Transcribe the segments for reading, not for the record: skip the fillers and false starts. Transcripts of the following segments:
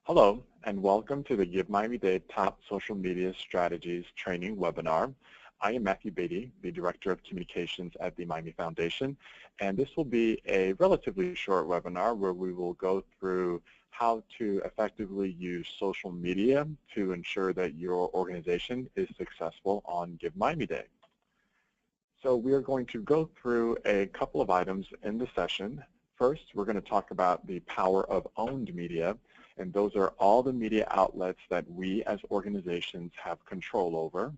Hello, and welcome to the Give Miami-Dade Top Social Media Strategies Training webinar. I am Matthew Beatty, the Director of Communications at the Miami Foundation, and this will be a relatively short webinar where we will go through how to effectively use social media to ensure that your organization is successful on Give Miami-Day. So we are going to go through a couple of items in the session. First, we're going to talk about the power of owned media. And those are all the media outlets that we as organizations have control over.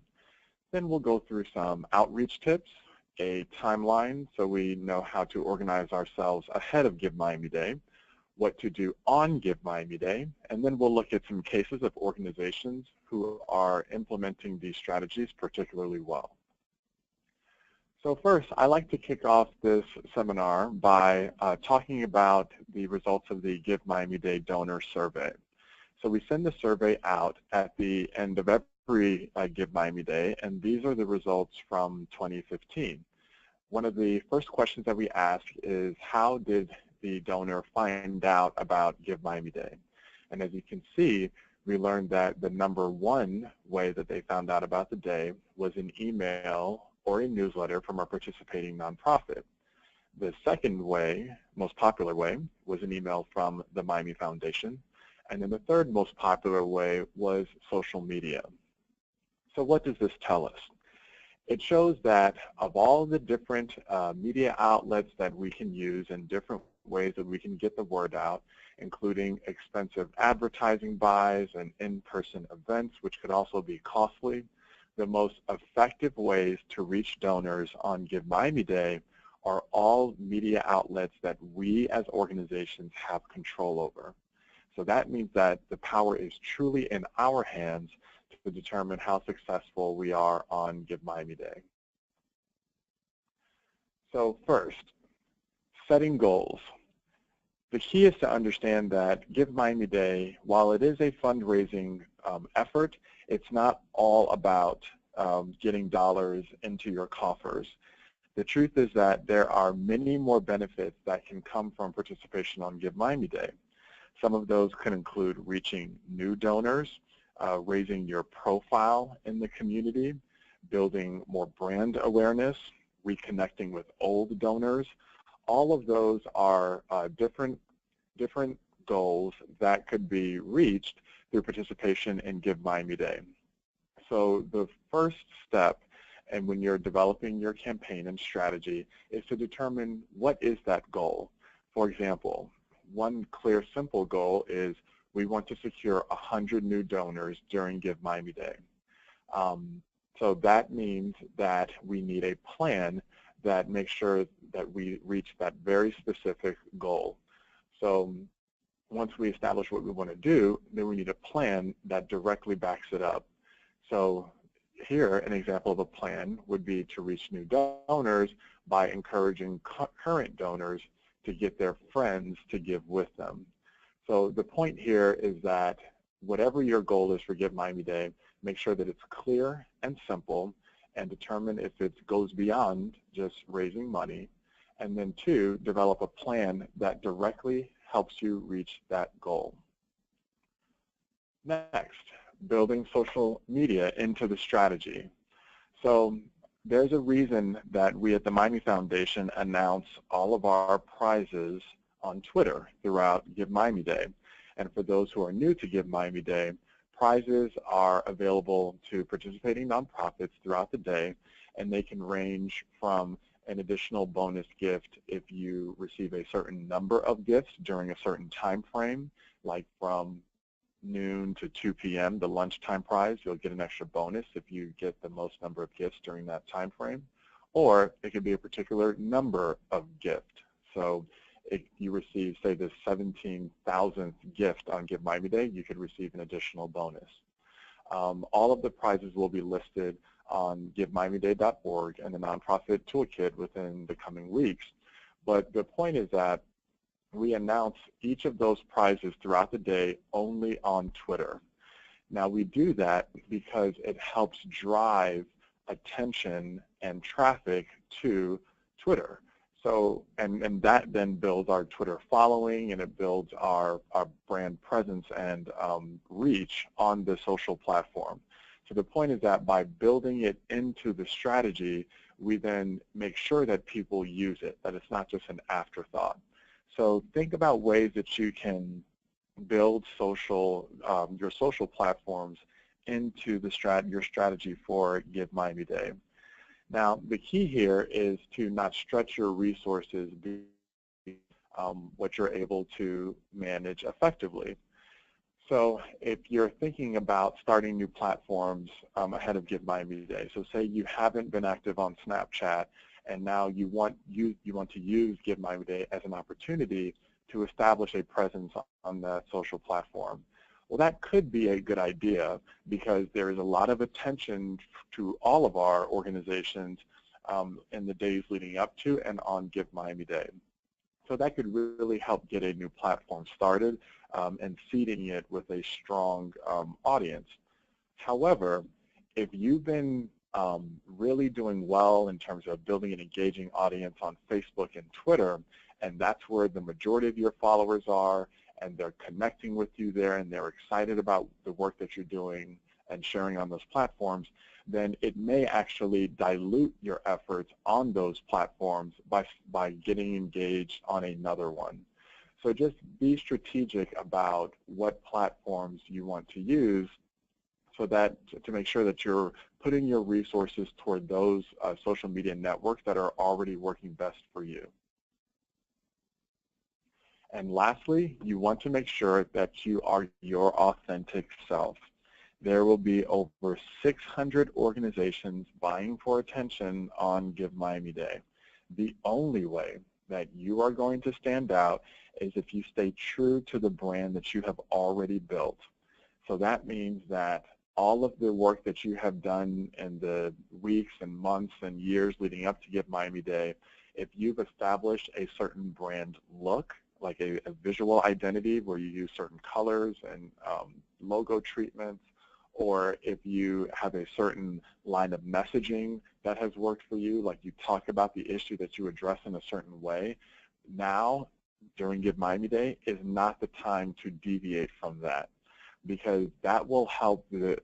Then we'll go through some outreach tips, a timeline so we know how to organize ourselves ahead of Give Miami Day, what to do on Give Miami Day, and then we'll look at some cases of organizations who are implementing these strategies particularly well. So first, I like to kick off this seminar by talking about the results of the Give Miami Day donor survey. So we send the survey out at the end of every Give Miami Day, and these are the results from 2015. One of the first questions that we ask is, how did the donor find out about Give Miami Day? And as you can see, we learned that the number one way that they found out about the day was an email or a newsletter from our participating nonprofit. The second way, most popular way, was an email from the Miami Foundation. And then the third most popular way was social media. So what does this tell us? It shows that of all the different media outlets that we can use and different ways that we can get the word out, including expensive advertising buys and in-person events, which could also be costly, the most effective ways to reach donors on Give Miami Day are all media outlets that we as organizations have control over. So that means that the power is truly in our hands to determine how successful we are on Give Miami Day. So first, setting goals. The key is to understand that Give Miami Day, while it is a fundraising effort, it's not all about getting dollars into your coffers. The truth is that there are many more benefits that can come from participation on Give Miami Day. Some of those can include reaching new donors, raising your profile in the community, building more brand awareness, reconnecting with old donors. All of those are different goals that could be reached through participation in Give Miami Day. So the first step, and when you're developing your campaign and strategy, is to determine what is that goal. For example, one clear, simple goal is we want to secure 100 new donors during Give Miami Day. So that means that we need a plan that makes sure that we reach that very specific goal. So once we establish what we want to do, then we need a plan that directly backs it up. So here, an example of a plan would be to reach new donors by encouraging current donors to get their friends to give with them. So the point here is that whatever your goal is for Give Miami Day, make sure that it's clear and simple, and determine if it goes beyond just raising money. And then two, develop a plan that directly helps you reach that goal. Next, building social media into the strategy. So there's a reason that we at the Miami Foundation announce all of our prizes on Twitter throughout Give Miami Day. And for those who are new to Give Miami Day, prizes are available to participating nonprofits throughout the day, and they can range from an additional bonus gift if you receive a certain number of gifts during a certain time frame, like from noon to 2 p.m., the lunchtime prize, you'll get an extra bonus if you get the most number of gifts during that time frame. Or it could be a particular number of gift. So if you receive, say, the 17,000th gift on Give Miami Day, you could receive an additional bonus. All of the prizes will be listed on GiveMiamiDay.org and the nonprofit toolkit within the coming weeks. But the point is that we announce each of those prizes throughout the day only on Twitter. Now we do that because it helps drive attention and traffic to Twitter. So, and that then builds our Twitter following, and it builds our brand presence and reach on the social platform. So the point is that by building it into the strategy, we then make sure that people use it, that it's not just an afterthought. So think about ways that you can build your social platforms into your strategy for Give Miami Day. Now, the key here is to not stretch your resources beyond what you're able to manage effectively. So if you're thinking about starting new platforms ahead of Give Miami Day, so say you haven't been active on Snapchat and now you want to use Give Miami Day as an opportunity to establish a presence on that social platform. Well, that could be a good idea because there is a lot of attention to all of our organizations in the days leading up to and on Give Miami Day. So that could really help get a new platform started and seeding it with a strong audience. However, if you've been really doing well in terms of building an engaging audience on Facebook and Twitter, and that's where the majority of your followers are, and they're connecting with you there, and they're excited about the work that you're doing and sharing on those platforms, then it may actually dilute your efforts on those platforms by getting engaged on another one. So just be strategic about what platforms you want to use so that to make sure that you're putting your resources toward those social media networks that are already working best for you. And lastly, you want to make sure that you are your authentic self. There will be over 600 organizations vying for attention on Give Miami Day. The only way that you are going to stand out is if you stay true to the brand that you have already built. So that means that all of the work that you have done in the weeks and months and years leading up to Give Miami Day, if you've established a certain brand look, like a visual identity where you use certain colors and logo treatments, or if you have a certain line of messaging that has worked for you, like you talk about the issue that you address in a certain way, now during Give Miami Day is not the time to deviate from that, because that will help the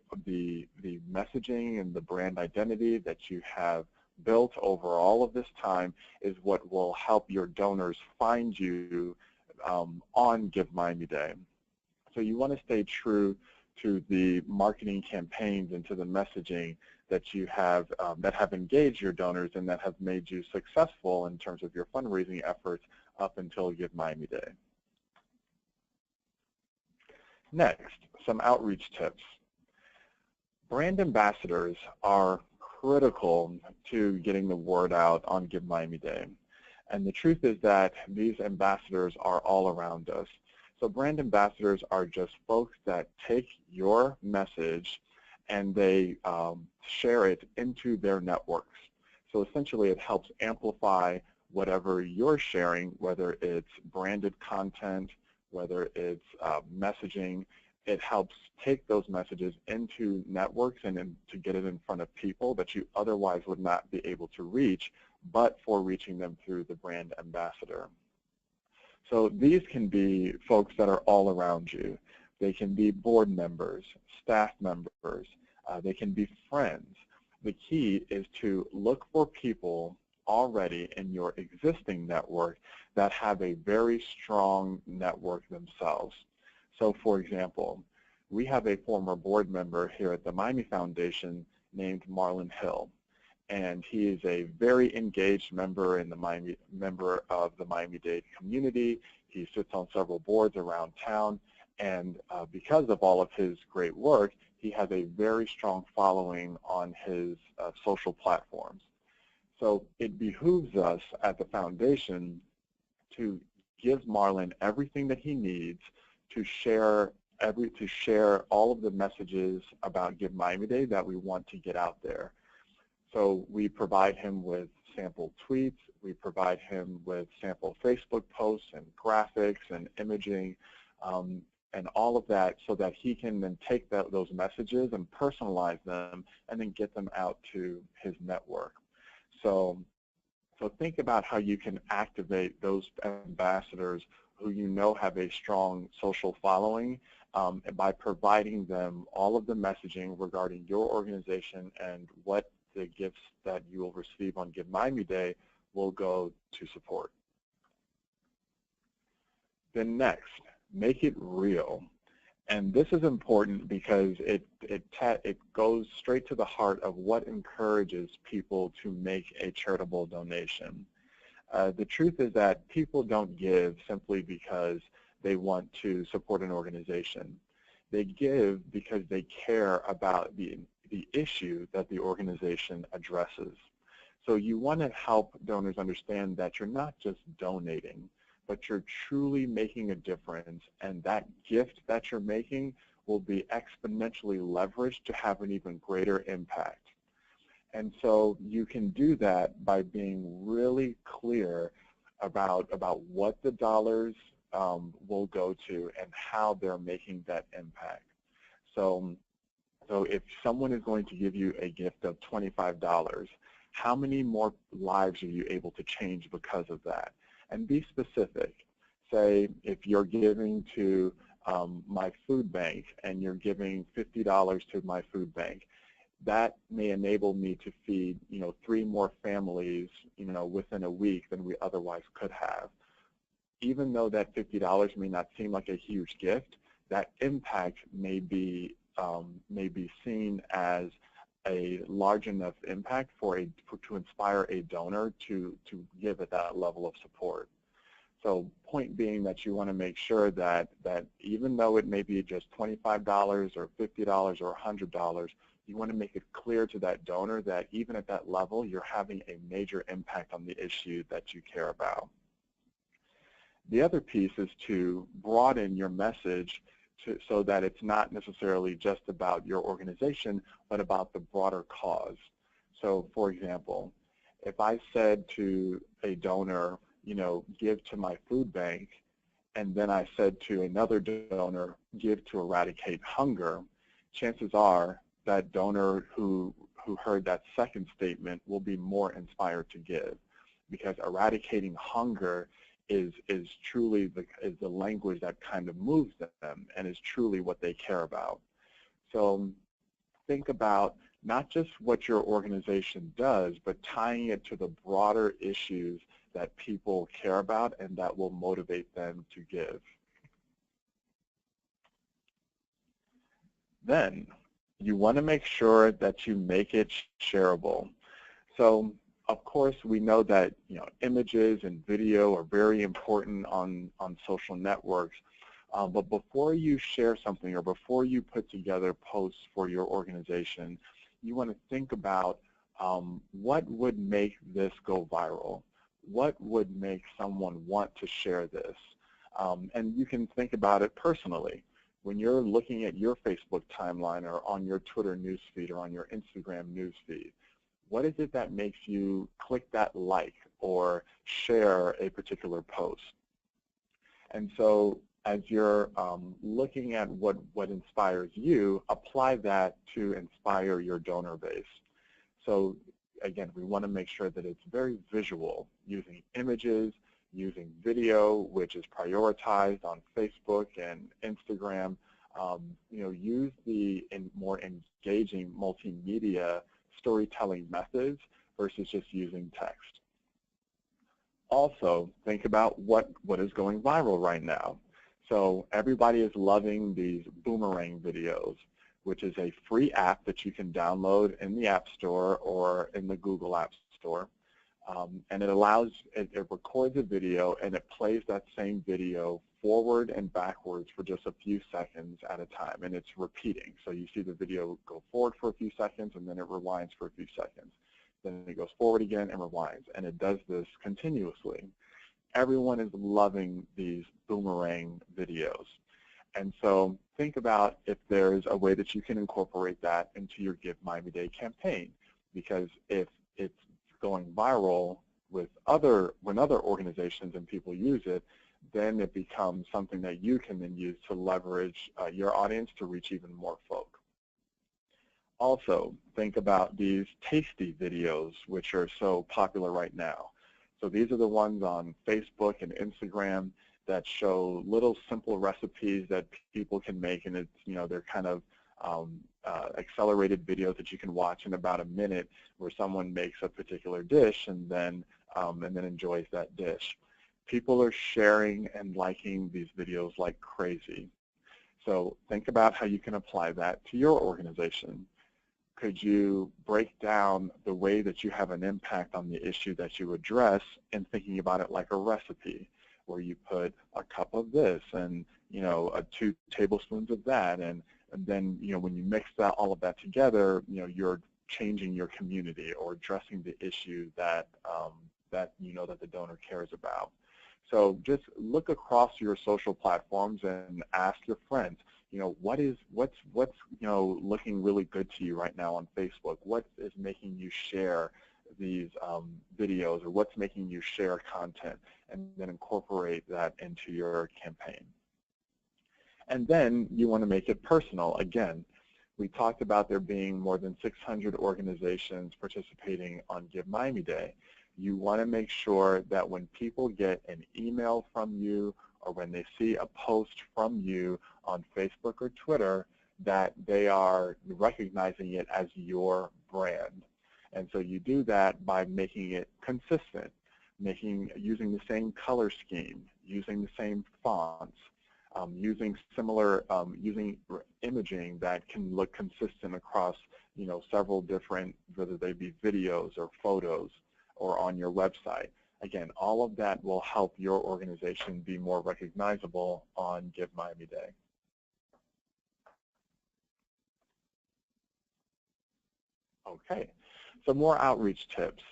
messaging and the brand identity that you have built over all of this time is what will help your donors find you on Give Miami Day. So you want to stay true to the marketing campaigns and to the messaging that you have that have engaged your donors and that have made you successful in terms of your fundraising efforts up until Give Miami Day. Next, some outreach tips. Brand ambassadors are critical to getting the word out on Give Miami Day. And the truth is that these ambassadors are all around us. So brand ambassadors are just folks that take your message and they share it into their networks. So essentially it helps amplify whatever you're sharing, whether it's branded content, whether it's messaging. It helps take those messages into networks and to get it in front of people that you otherwise would not be able to reach, but for reaching them through the brand ambassador. So these can be folks that are all around you. They can be board members, staff members, they can be friends. The key is to look for people already in your existing network that have a very strong network themselves. So for example, we have a former board member here at the Miami Foundation named Marlon Hill. And he is a very engaged member of the Miami-Dade community. He sits on several boards around town, and because of all of his great work, he has a very strong following on his social platforms. So it behooves us at the foundation to give Marlon everything that he needs to share all of the messages about Give Miami Day that we want to get out there. So we provide him with sample tweets, we provide him with sample Facebook posts and graphics and imaging and all of that so that he can then take those messages and personalize them and then get them out to his network. So So think about how you can activate those ambassadors who you know have a strong social following by providing them all of the messaging regarding your organization and what the gifts that you will receive on Give Miami Day will go to support. Then next, make it real. And this is important because it goes straight to the heart of what encourages people to make a charitable donation. The truth is that people don't give simply because they want to support an organization. They give because they care about the issue that the organization addresses. So you want to help donors understand that you're not just donating, but you're truly making a difference, and that gift that you're making will be exponentially leveraged to have an even greater impact. And so you can do that by being really clear about what the dollars will go to and how they're making that impact. So if someone is going to give you a gift of $25, how many more lives are you able to change because of that? And be specific. Say if you're giving to my food bank and you're giving $50 to my food bank, that may enable me to feed 3 more families within a week than we otherwise could have. Even though that $50 may not seem like a huge gift, that impact may be seen as a large enough impact to inspire a donor to give at that level of support. So point being that you want to make sure that even though it may be just $25 or $50 or $100, you want to make it clear to that donor that even at that level, you're having a major impact on the issue that you care about. The other piece is to broaden your message so that it's not necessarily just about your organization, but about the broader cause. So for example, if I said to a donor, give to my food bank, and then I said to another donor, give to eradicate hunger, chances are that donor who heard that second statement will be more inspired to give, because eradicating hunger is truly the language that kind of moves them and is truly what they care about. So think about not just what your organization does, but tying it to the broader issues that people care about and that will motivate them to give. Then you want to make sure that you make it shareable. So of course, we know that images and video are very important on social networks. But before you share something or before you put together posts for your organization, you want to think about what would make this go viral? What would make someone want to share this? And you can think about it personally. When you're looking at your Facebook timeline or on your Twitter newsfeed or on your Instagram newsfeed, what is it that makes you click that like or share a particular post? And so as you're looking at what inspires you, apply that to inspire your donor base. So again, we want to make sure that it's very visual, using images, using video, which is prioritized on Facebook and Instagram. Use the more engaging multimedia storytelling methods versus just using text. Also, think about what is going viral right now. So everybody is loving these boomerang videos, which is a free app that you can download in the App Store or in the Google App Store. And it records a video and it plays that same video forward and backwards for just a few seconds at a time, and it's repeating. So you see the video go forward for a few seconds and then it rewinds for a few seconds. Then it goes forward again and rewinds, and it does this continuously. Everyone is loving these boomerang videos. And so think about if there's a way that you can incorporate that into your Give Miami Day campaign, because if it's going viral when other organizations and people use it, then it becomes something that you can then use to leverage your audience to reach even more folk. Also, think about these tasty videos, which are so popular right now. So these are the ones on Facebook and Instagram that show little simple recipes that people can make, and it's, they're kind of accelerated videos that you can watch in about a minute, where someone makes a particular dish and then enjoys that dish. People are sharing and liking these videos like crazy. So think about how you can apply that to your organization. Could you break down the way that you have an impact on the issue that you address and thinking about it like a recipe, where you put a cup of this and 2 tablespoons of that, and then when you mix all of that together, you're changing your community or addressing the issue that that the donor cares about. So just look across your social platforms and ask your friends, what's looking really good to you right now on Facebook? What is making you share these videos, or what's making you share content, and then incorporate that into your campaign. And then you want to make it personal. Again, we talked about there being more than 600 organizations participating on Give Miami Day. You want to make sure that when people get an email from you, or when they see a post from you on Facebook or Twitter, that they are recognizing it as your brand. And so you do that by making it consistent, using the same color scheme, using the same fonts, using imaging that can look consistent across several different, whether they be videos or photos or on your website. Again, all of that will help your organization be more recognizable on Give Miami Day. Okay, some more outreach tips.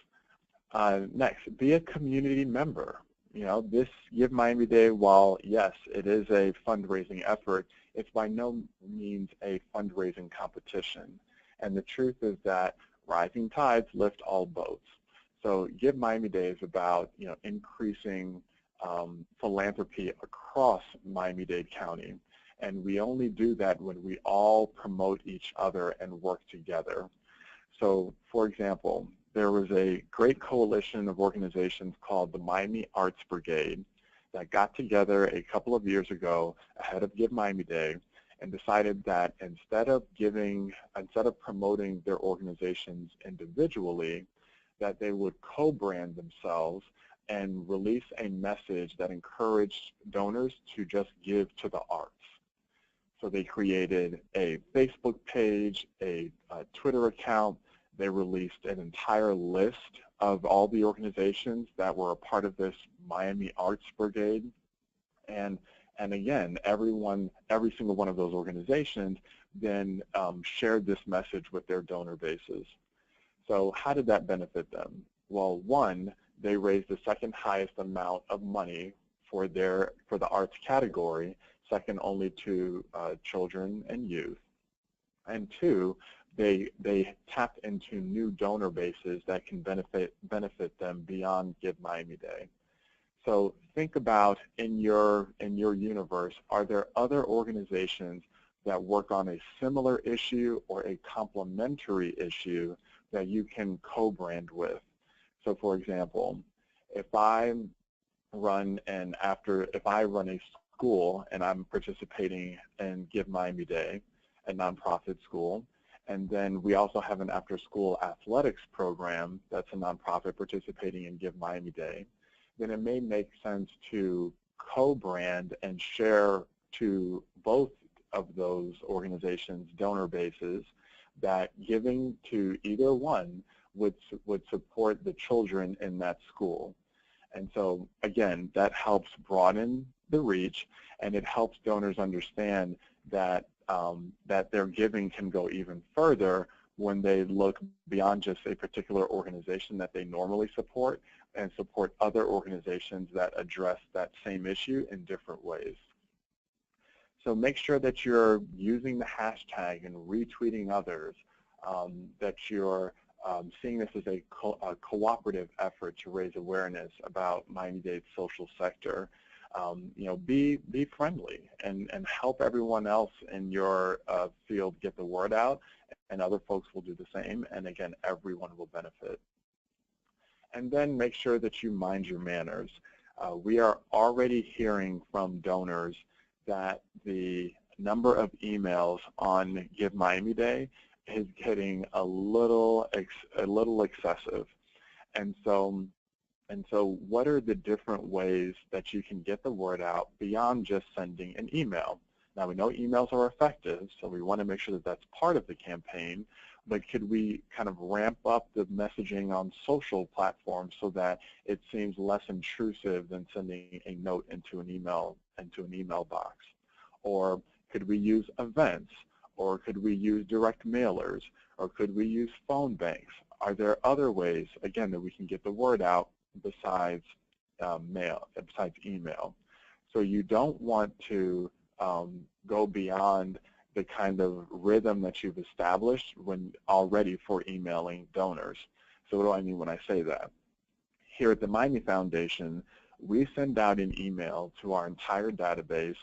Next, be a community member. This Give Miami Day, while yes, it is a fundraising effort, it's by no means a fundraising competition. And the truth is that rising tides lift all boats. So Give Miami Day is about increasing philanthropy across Miami-Dade County. And we only do that when we all promote each other and work together. So for example, there was a great coalition of organizations called the Miami Arts Brigade that got together a couple of years ago ahead of Give Miami Day and decided that instead of promoting their organizations individually, that they would co-brand themselves and release a message that encouraged donors to just give to the arts. So they created a Facebook page, a Twitter account. They released an entire list of all the organizations that were a part of this Miami Arts Brigade. And again, every single one of those organizations then shared this message with their donor bases. So how did that benefit them? Well, one, they raised the second highest amount of money for the arts category, second only to children and youth. And two, they tapped into new donor bases that can benefit them beyond Give Miami Day. So think about in your universe, are there other organizations that work on a similar issue or a complementary issue that you can co-brand with? So for example, if I run a school and I'm participating in Give Miami Day, a nonprofit school, and then we also have an after-school athletics program that's a nonprofit participating in Give Miami Day, then it may make sense to co-brand and share to both of those organizations' donor bases that giving to either one would support the children in that school. And so again, that helps broaden the reach, and it helps donors understand that that their giving can go even further when they look beyond just a particular organization that they normally support and support other organizations that address that same issue in different ways. So make sure that you're using the hashtag and retweeting others, that you're seeing this as a cooperative effort to raise awareness about Miami-Dade's social sector. Be friendly and help everyone else in your field get the word out, and other folks will do the same, and again, everyone will benefit. And then make sure that you mind your manners. We are already hearing from donors that the number of emails on Give Miami Day is getting a little excessive. And so what are the different ways that you can get the word out beyond just sending an email? Now, we know emails are effective, so we want to make sure that that's part of the campaign, but could we kind of ramp up the messaging on social platforms so that it seems less intrusive than sending a note into an email box? Or could we use events? Or could we use direct mailers? Or could we use phone banks? Are there other ways, again, that we can get the word out besides email? So you don't want to go beyond the kind of rhythm that you've established when already for emailing donors. So what do I mean when I say that? Here at the Miami Foundation, we send out an email to our entire database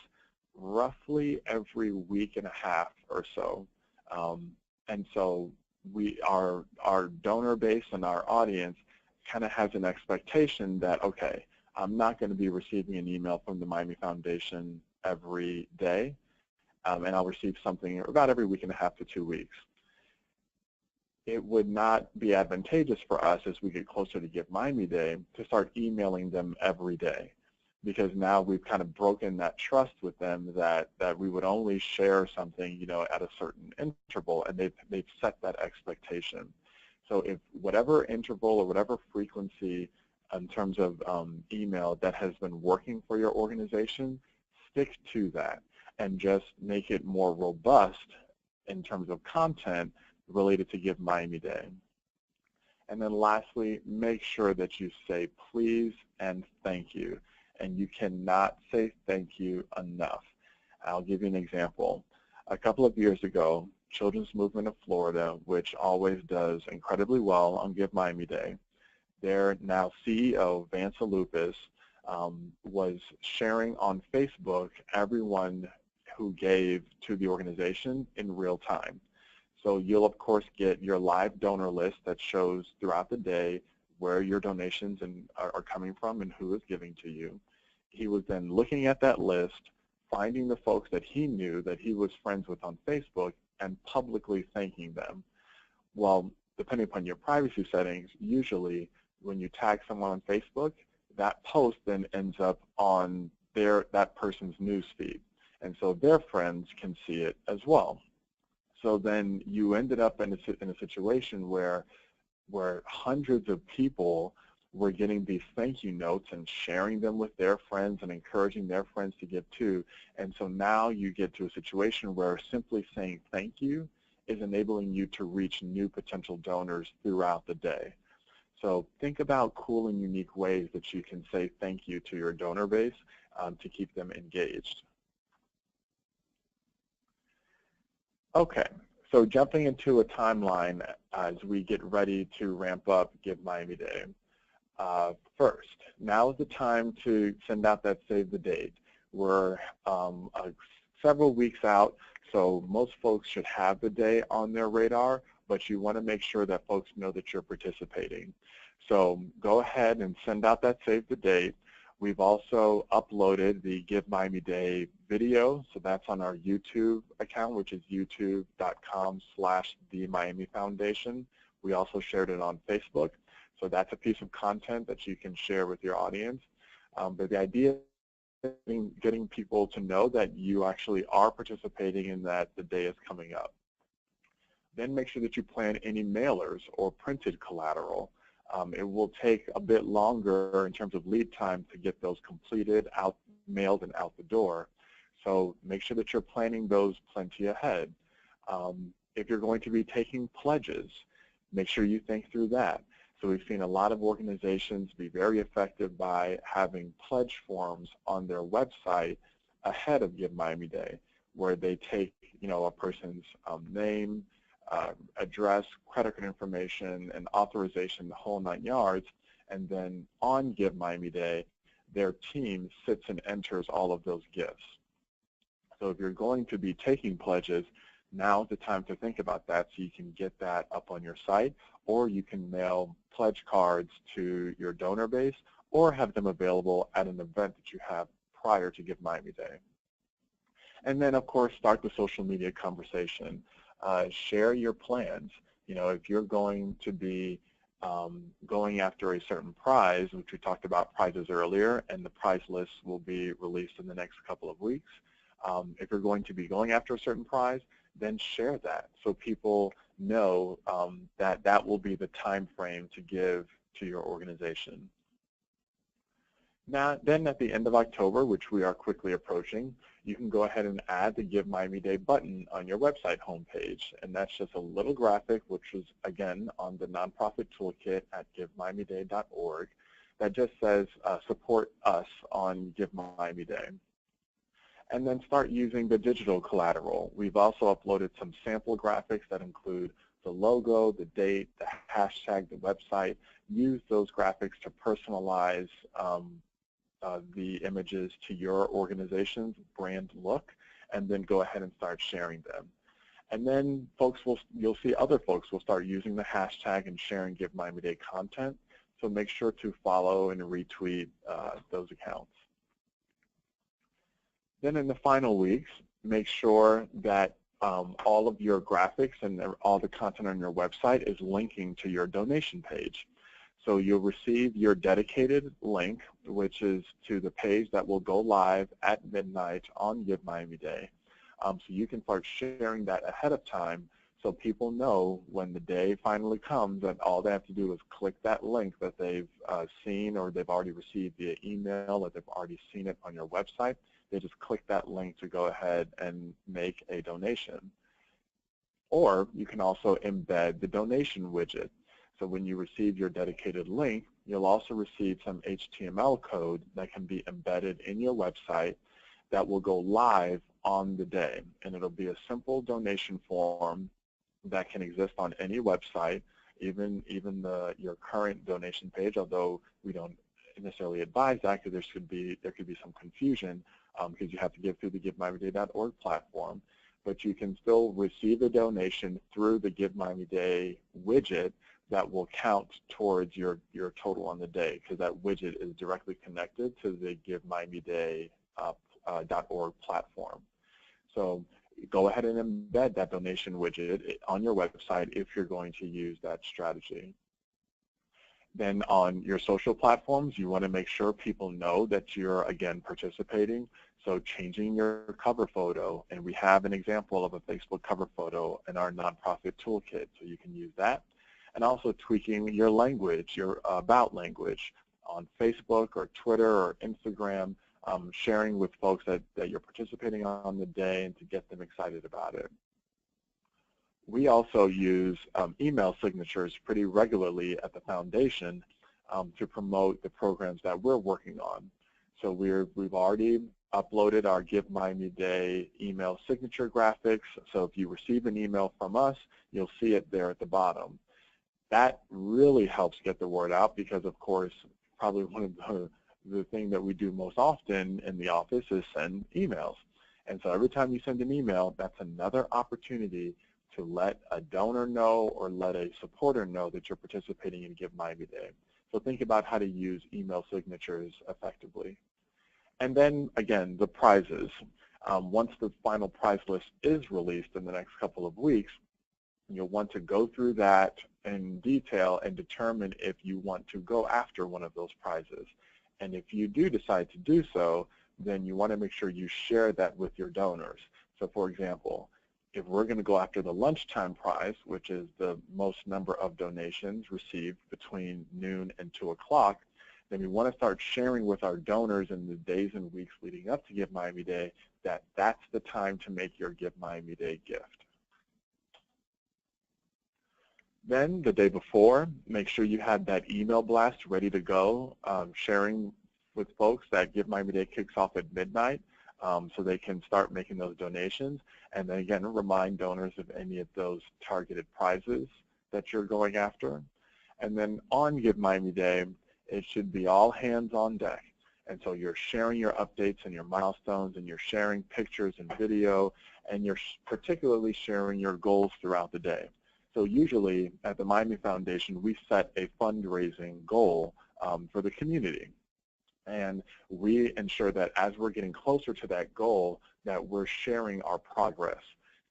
roughly every week and a half or so. And so our donor base and our audience kind of has an expectation that, okay, I'm not going to be receiving an email from the Miami Foundation every day, and I'll receive something about every week and a half to 2 weeks. It would not be advantageous for us as we get closer to Give Miami Day to start emailing them every day, because now we've kind of broken that trust with them that we would only share something, at a certain interval, and they've set that expectation. So if whatever interval or whatever frequency in terms of email that has been working for your organization, stick to that and just make it more robust in terms of content related to Give Miami Day. And then lastly, make sure that you say please and thank you. And you cannot say thank you enough. I'll give you an example. A couple of years ago, Children's Movement of Florida, which always does incredibly well on Give Miami Day, their now CEO, Vance Lupus, was sharing on Facebook everyone who gave to the organization in real time. So you'll, of course, get your live donor list that shows throughout the day where your donations are coming from and who is giving to you. He was then looking at that list, finding the folks that he knew that he was friends with on Facebook, and publicly thanking them. Well, depending upon your privacy settings, usually when you tag someone on Facebook, that post then ends up on that person's newsfeed. And so their friends can see it as well. So then you ended up in a situation where hundreds of people were getting these thank you notes and sharing them with their friends and encouraging their friends to give too. And so now you get to a situation where simply saying thank you is enabling you to reach new potential donors throughout the day. So think about cool and unique ways that you can say thank you to your donor base to keep them engaged. Okay, so jumping into a timeline as we get ready to ramp up Give Miami Day. First, now is the time to send out that save the date. We're several weeks out, so most folks should have the day on their radar, but you want to make sure that folks know that you're participating. So go ahead and send out that save the date. We've also uploaded the Give Miami Day video, so that's on our YouTube account, which is youtube.com/TheMiamiFoundation. We also shared it on Facebook, so that's a piece of content that you can share with your audience. But the idea is getting people to know that you actually are participating and that the day is coming up. Then make sure that you plan any mailers or printed collateral. It will take a bit longer in terms of lead time to get those completed, mailed, and out the door. So make sure that you're planning those plenty ahead. If you're going to be taking pledges, make sure you think through that. So we've seen a lot of organizations be very effective by having pledge forms on their website ahead of Give Miami Day, where they take, a person's name, address, credit card information, and authorization, the whole 9 yards, and then on Give Miami Day, their team sits and enters all of those gifts. So if you're going to be taking pledges, Now's the time to think about that so you can get that up on your site, or you can mail pledge cards to your donor base or have them available at an event that you have prior to Give Miami Day. And then, of course, start the social media conversation. Share your plans. You know, if you're going to be going after a certain prize, which we talked about prizes earlier, and the prize list will be released in the next couple of weeks. If you're going to be going after a certain prize, then share that so people know that that will be the time frame to give to your organization. Now, then at the end of October, which we are quickly approaching, you can go ahead and add the Give Miami Day button on your website homepage. And that's just a little graphic, which is, again, on the Nonprofit Toolkit at givemiamiday.org that just says, support us on Give Miami Day. And then start using the digital collateral. We've also uploaded some sample graphics that include the logo, the date, the hashtag, the website. Use those graphics to personalize the images to your organization's brand look, and then go ahead and start sharing them. And then you'll see other folks will start using the hashtag and sharing Give Miami Day content, so make sure to follow and retweet those accounts. Then in the final weeks, make sure that all of your graphics and all the content on your website is linking to your donation page. So you'll receive your dedicated link, which is to the page that will go live at midnight on Give Miami Day. So you can start sharing that ahead of time so people know when the day finally comes that all they have to do is click that link that they've seen or they've already received via email or they've already seen it on your website. They just click that link to go ahead and make a donation. Or you can also embed the donation widget. So when you receive your dedicated link, you'll also receive some HTML code that can be embedded in your website that will go live on the day. And it'll be a simple donation form that can exist on any website, even your current donation page, although we don't necessarily advise that because there could be some confusion because you have to give through the givemiamiday.org platform. But you can still receive a donation through the Give Miami Day widget that will count towards your total on the day, because that widget is directly connected to the givemiamiday.org platform. So go ahead and embed that donation widget on your website if you're going to use that strategy. Then on your social platforms, you want to make sure people know that you're, again, participating. So changing your cover photo, and we have an example of a Facebook cover photo in our nonprofit toolkit, so you can use that. And also tweaking your language, your about language on Facebook or Twitter or Instagram, sharing with folks that you're participating on the day and to get them excited about it. We also use email signatures pretty regularly at the foundation to promote the programs that we're working on. So we've already uploaded our Give Miami Day email signature graphics. So if you receive an email from us, you'll see it there at the bottom. That really helps get the word out because, of course, probably one of the thing that we do most often in the office is send emails. And so every time you send an email, that's another opportunity to let a donor know or let a supporter know that you're participating in Give Miami Day. So think about how to use email signatures effectively. And then, again, the prizes. Once the final prize list is released in the next couple of weeks, you'll want to go through that in detail and determine if you want to go after one of those prizes. And if you do decide to do so, then you want to make sure you share that with your donors. So for example, if we're going to go after the lunchtime prize, which is the most number of donations received between noon and 2 o'clock, then we want to start sharing with our donors in the days and weeks leading up to Give Miami Day that that's the time to make your Give Miami Day gift. Then the day before, make sure you have that email blast ready to go, sharing with folks that Give Miami Day kicks off at midnight so they can start making those donations. And then again, remind donors of any of those targeted prizes that you're going after. And then on Give Miami Day, it should be all hands on deck. And so you're sharing your updates and your milestones, and you're sharing pictures and video, and you're particularly sharing your goals throughout the day. So usually at the Miami Foundation, we set a fundraising goal for the community. And we ensure that as we're getting closer to that goal, that we're sharing our progress.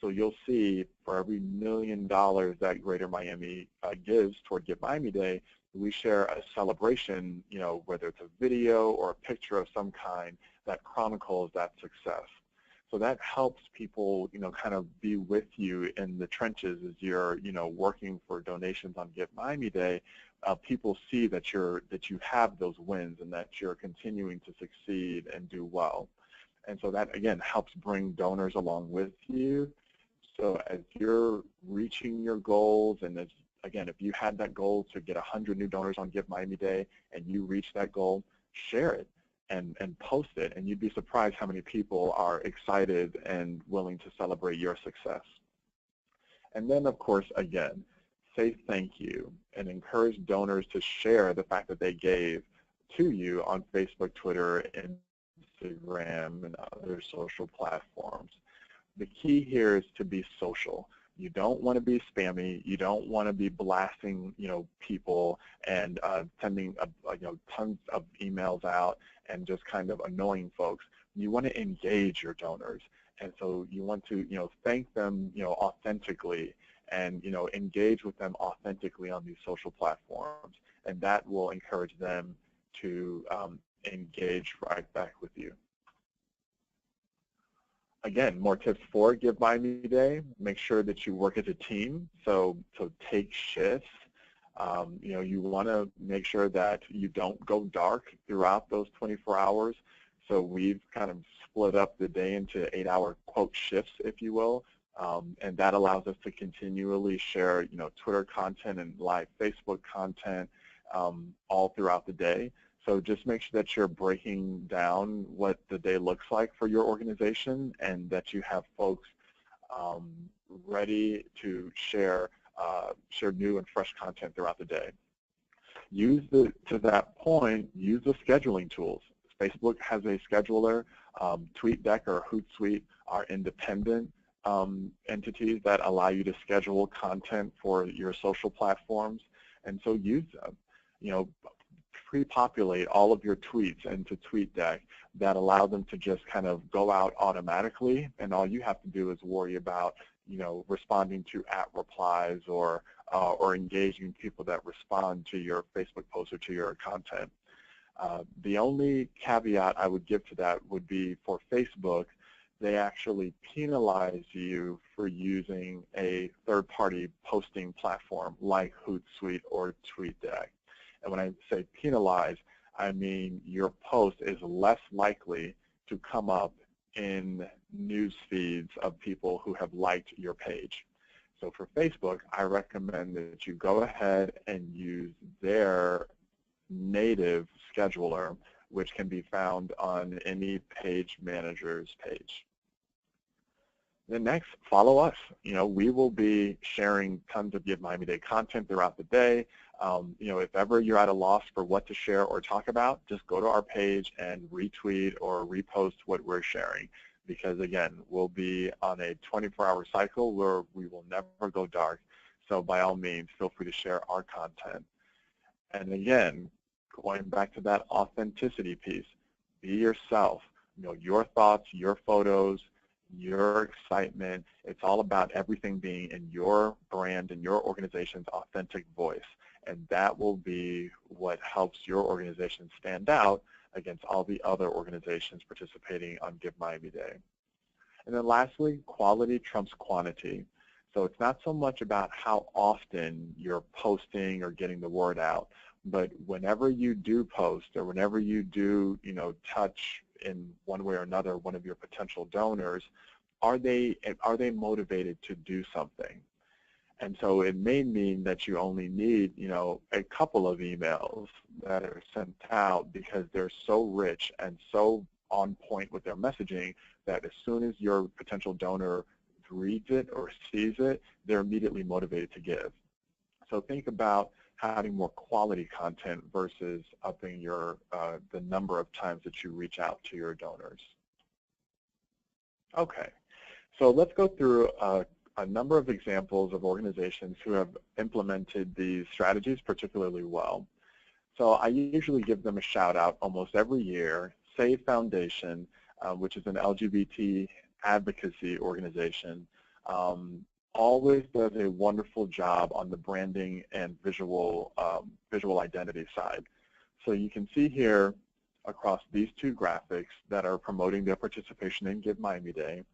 So you'll see for every $1 million that Greater Miami gives toward Give Miami Day, we share a celebration, whether it's a video or a picture of some kind that chronicles that success. So that helps people, kind of be with you in the trenches as you're, working for donations on Give Miami Day. People see that you have those wins and that you're continuing to succeed and do well. And so that, again, helps bring donors along with you. So as you're reaching your goals, and as, again, if you had that goal to get 100 new donors on Give Miami Day and you reach that goal, share it and post it, and you'd be surprised how many people are excited and willing to celebrate your success. And then, of course, again, say thank you and encourage donors to share the fact that they gave to you on Facebook, Twitter, Instagram, and other social platforms. The key here is to be social. You don't want to be spammy. You don't want to be blasting, people and sending, tons of emails out and just kind of annoying folks. You want to engage your donors, and so you want to, thank them, authentically, and engage with them authentically on these social platforms, and that will encourage them to engage right back with you. Again, more tips for Give Miami Day. Make sure that you work as a team, so take shifts. You want to make sure that you don't go dark throughout those 24 hours. So we've kind of split up the day into 8-hour quote shifts, if you will, and that allows us to continually share, Twitter content and live Facebook content all throughout the day. So just make sure that you're breaking down what the day looks like for your organization, and that you have folks ready to share new and fresh content throughout the day. To that point, use the scheduling tools. Facebook has a scheduler. TweetDeck or Hootsuite are independent entities that allow you to schedule content for your social platforms, and so use them. Pre-populate all of your tweets into TweetDeck that allow them to just kind of go out automatically, and all you have to do is worry about, responding to @replies or engaging people that respond to your Facebook post or to your content. The only caveat I would give to that would be for Facebook, they actually penalize you for using a third-party posting platform like Hootsuite or TweetDeck. And when I say penalize, I mean your post is less likely to come up in news feeds of people who have liked your page. So for Facebook, I recommend that you go ahead and use their native scheduler, which can be found on any page manager's page. Then next, follow us. We will be sharing tons of Give Miami Day content throughout the day. If ever you're at a loss for what to share or talk about, just go to our page and retweet or repost what we're sharing. Because again, we'll be on a 24-hour cycle where we will never go dark. So by all means, feel free to share our content. And again, going back to that authenticity piece, be yourself. Your thoughts, your photos, your excitement. It's all about everything being in your brand and your organization's authentic voice. And that will be what helps your organization stand out against all the other organizations participating on Give Miami Day. And then lastly, quality trumps quantity. So it's not so much about how often you're posting or getting the word out, but whenever you do post or whenever you do, touch in one way or another one of your potential donors, are they motivated to do something? And so it may mean that you only need, a couple of emails that are sent out because they're so rich and so on point with their messaging that as soon as your potential donor reads it or sees it, they're immediately motivated to give. So think about having more quality content versus upping your the number of times that you reach out to your donors. Okay, so let's go through a number of examples of organizations who have implemented these strategies particularly well. So I usually give them a shout out almost every year. SAVE Foundation, which is an LGBT advocacy organization, always does a wonderful job on the branding and visual identity side. So you can see here across these two graphics that are promoting their participation in Give Miami Day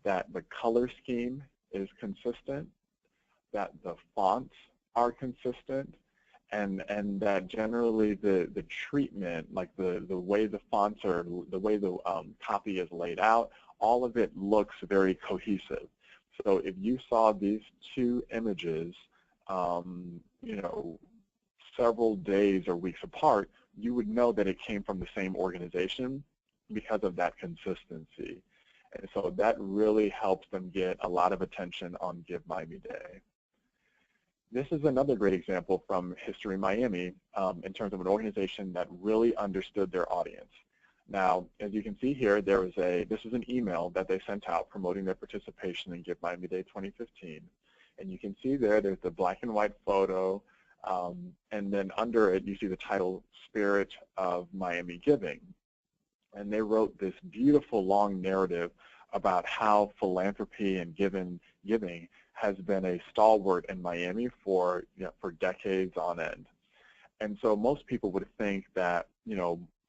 that the color scheme is consistent, that the fonts are consistent, and that generally the treatment, like the way the fonts are, the way the copy is laid out, all of it looks very cohesive. So if you saw these two images, you know, several days or weeks apart, you would know that it came from the same organization because of that consistency. And so that really helps them get a lot of attention on Give Miami Day. This is another great example from History Miami in terms of an organization that really understood their audience. Now, as you can see here, this is an email that they sent out promoting their participation in Give Miami Day 2015. And you can see there's the black and white photo, and then under it you see the title, Spirit of Miami Giving. And they wrote this beautiful long narrative about how philanthropy and giving has been a stalwart in Miami for decades on end. And so most people would think that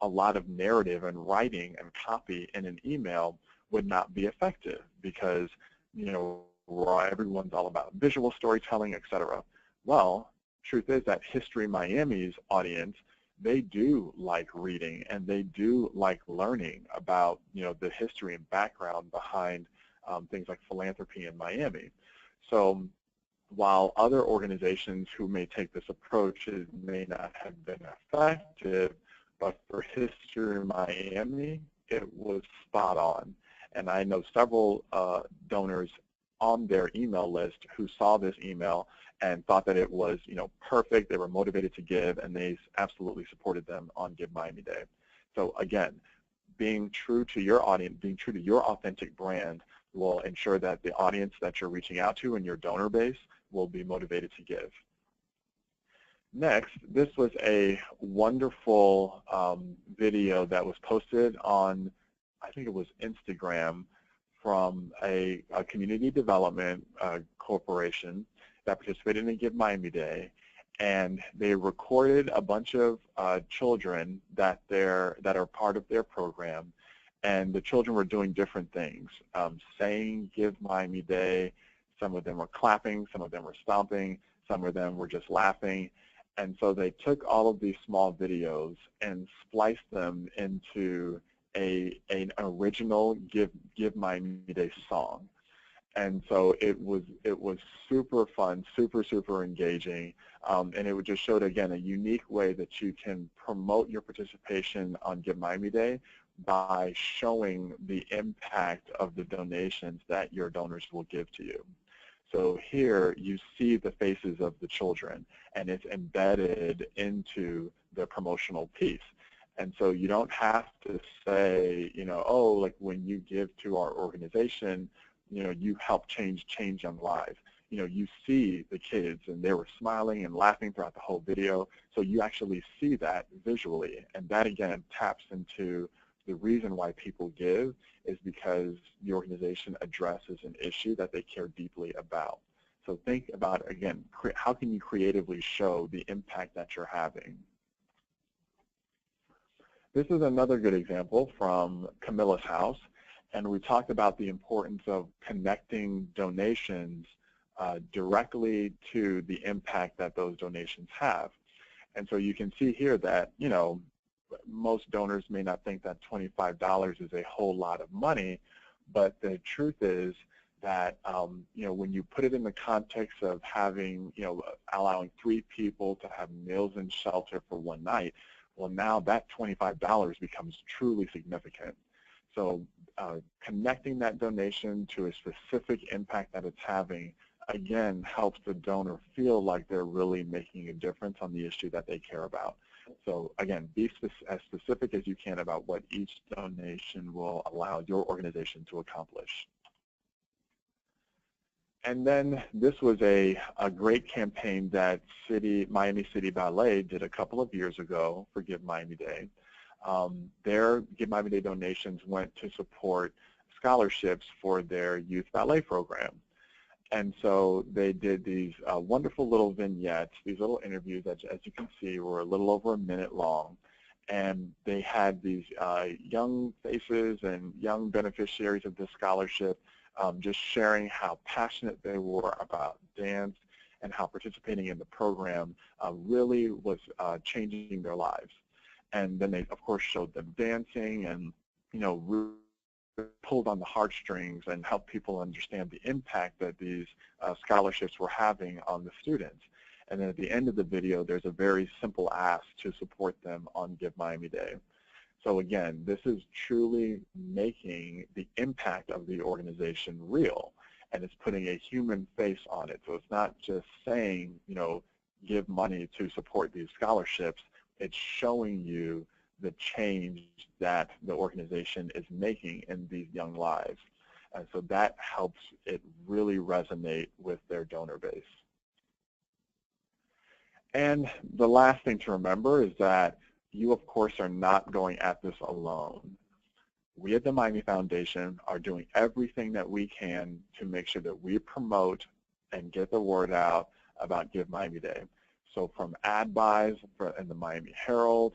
a lot of narrative and writing and copy in an email would not be effective because everyone's all about visual storytelling, etc. Well, truth is that History Miami's audience, they do like reading and they do like learning about the history and background behind things like philanthropy in Miami. So while other organizations who may take this approach may not have been effective, but for History Miami, it was spot on. And I know several donors on their email list who saw this email and thought that it was perfect. They were motivated to give, and they absolutely supported them on Give Miami Day. So again, being true to your audience, being true to your authentic brand will ensure that the audience that you're reaching out to and your donor base will be motivated to give. Next, this was a wonderful video that was posted on, I think it was Instagram, from a community development corporation that participated in Give Miami Day, and they recorded a bunch of children that are part of their program, and the children were doing different things, saying Give Miami Day. Some of them were clapping, some of them were stomping, some of them were just laughing. And so they took all of these small videos and spliced them into an original Give Miami Day song. And so it was super fun, super engaging, and it just showed, again, a unique way that you can promote your participation on Give Miami Day by showing the impact of the donations that your donors will give to you. So here you see the faces of the children, and it's embedded into the promotional piece. And so you don't have to say, oh, like when you give to our organization, you help change young lives. You see the kids, and they were smiling and laughing throughout the whole video. So you actually see that visually, and that again taps into the reason why people give is because the organization addresses an issue that they care deeply about. So think about, again, how can you creatively show the impact that you're having? This is another good example from Camilla's House, and we talked about the importance of connecting donations directly to the impact that those donations have. And so you can see here that, most donors may not think that $25 is a whole lot of money, but the truth is that when you put it in the context of having, allowing 3 people to have meals and shelter for one night, well, now that $25 becomes truly significant. So connecting that donation to a specific impact that it's having, again, helps the donor feel like they're really making a difference on the issue that they care about. So again, be as specific as you can about what each donation will allow your organization to accomplish. And then this was a great campaign that Miami City Ballet did a couple of years ago for Give Miami Day. Their Give Miami Day donations went to support scholarships for their youth ballet program. And so they did these wonderful little vignettes, these little interviews that, as you can see, were a little over a minute long. And they had these young faces and young beneficiaries of this scholarship just sharing how passionate they were about dance and how participating in the program really was changing their lives. And then they, of course, showed them dancing and, really pulled on the heartstrings and helped people understand the impact that these scholarships were having on the students. And then at the end of the video, there's a very simple ask to support them on Give Miami Day. So again, this is truly making the impact of the organization real, and it's putting a human face on it. So it's not just saying, give money to support these scholarships. It's showing you the change that the organization is making in these young lives. And so that helps it really resonate with their donor base. And the last thing to remember is that you, of course, are not going at this alone. We at the Miami Foundation are doing everything that we can to make sure that we promote and get the word out about Give Miami Day. So from ad buys in the Miami Herald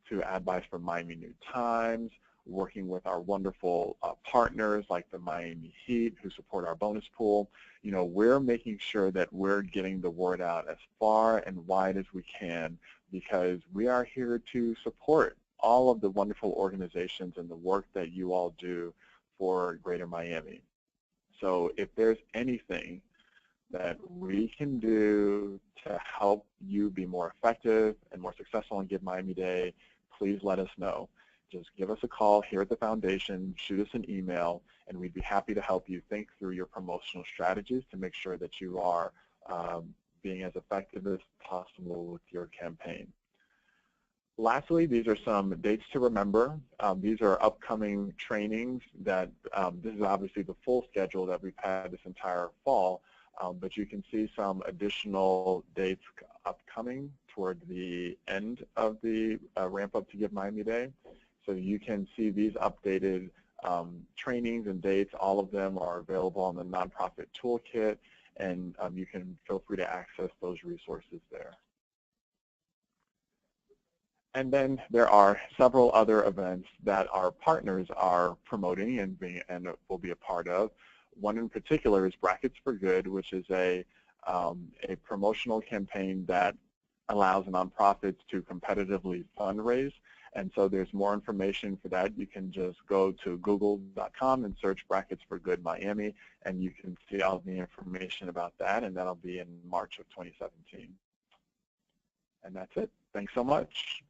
to ad buys for Miami New Times, working with our wonderful partners like the Miami Heat who support our bonus pool. We're making sure that we're getting the word out as far and wide as we can, because we are here to support all of the wonderful organizations and the work that you all do for Greater Miami. So if there's anything that we can do to help you be more effective and more successful on Give Miami Day, please let us know. Just give us a call here at the Foundation, shoot us an email, and we'd be happy to help you think through your promotional strategies to make sure that you are being as effective as possible with your campaign. Lastly, these are some dates to remember. These are upcoming trainings that, this is obviously the full schedule that we've had this entire fall, but you can see some additional dates upcoming toward the end of the ramp up to Give Miami Day. So you can see these updated trainings and dates. All of them are available on the Nonprofit Toolkit, and you can feel free to access those resources there. And then there are several other events that our partners are promoting and will be a part of. One in particular is Brackets for Good, which is a promotional campaign that allows nonprofits to competitively fundraise. And so there's more information for that. You can just go to google.com and search Brackets for Good Miami, and you can see all the information about that, and that'll be in March of 2017. And that's it. Thanks so much.